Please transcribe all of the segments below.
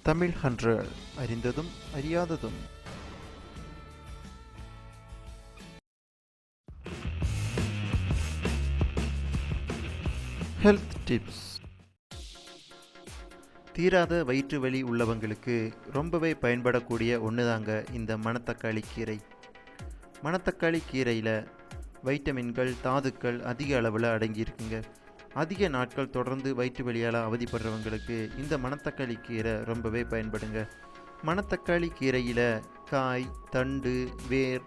தமிழ் 100 அறிந்ததும் அறியாததும். Health tips. தீராத வயிற்று வலி உள்ளவங்களுக்கு ரொம்பவே பயன்படக்கூடிய ஒன்று தாங்க இந்த மணத்தக்காளி கீரை. மணத்தக்காளி கீரையில் வைட்டமின்கள், தாதுக்கள் அதிக அளவில் அடங்கியிருக்குங்க. அதிக நாட்கள் தொடர்ந்து வயிற்று வலியால் அவதிப்படுறவங்களுக்கு இந்த மணத்தக்காளி கீரை ரொம்பவே பயன்படுங்க. மணத்தக்காளி கீரையில் காய், தண்டு, வேர்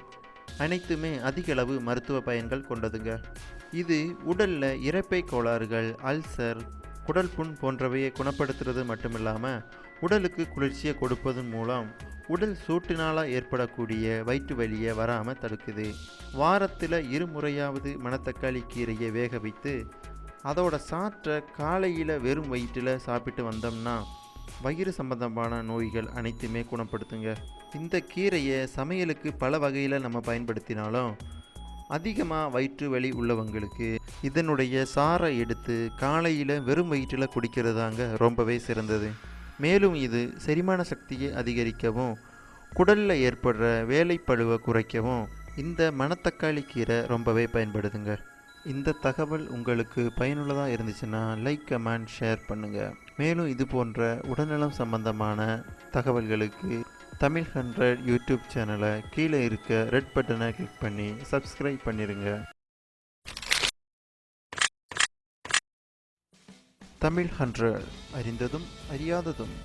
அனைத்துமே அதிக அளவு மருத்துவ பயன்கள் கொண்டதுங்க. இது உடலில் இரைப்பை கோளாறுகள், அல்சர், குடல் புண் போன்றவையை குணப்படுத்துறது மட்டும் இல்லாமல் உடலுக்கு குளிர்ச்சியை கொடுப்பதன் மூலம் உடல் சூட்டினால் ஏற்படக்கூடிய வயிற்று வலியை வராமல் தடுக்குது. வாரத்தில் 2 முறையாவது மணத்தக்காளி கீரையை வேக வைத்து அதோட சாற்றை காலையில் வெறும் வயிற்றில் சாப்பிட்டு வந்தோம்னா வயிறு சம்பந்தமான நோய்கள் அனைத்துமே குணப்படுத்துங்க. இந்த கீரையை சமையலுக்கு பல வகையில் நம்ம பயன்படுத்தினாலும் அதிகமாக வயிற்று வலி உள்ளவங்களுக்கு இதனுடைய சாறை எடுத்து காலையில் வெறும் வயிற்றில் குடிக்கிறதாங்க ரொம்பவே சிறந்தது. மேலும் இது செரிமான சக்தியை அதிகரிக்கவும் குடலில் ஏற்படுற வேலைப்பளுவை குறைக்கவும் இந்த மணத்தக்காளி கீரை ரொம்பவே பயன்படுதுங்க. இந்த தகவல் உங்களுக்கு பயனுள்ளதாக இருந்துச்சுன்னா லைக், கமெண்ட், ஷேர் பண்ணுங்கள். மேலும் இது போன்ற உடல்நலம் சம்பந்தமான தகவல்களுக்கு தமிழ் 100 யூடியூப் சேனலை கீழே இருக்க ரெட் பட்டனை கிளிக் பண்ணி சப்ஸ்கிரைப் பண்ணிடுங்க. தமிழ் 100 அறிந்ததும் அறியாததும்.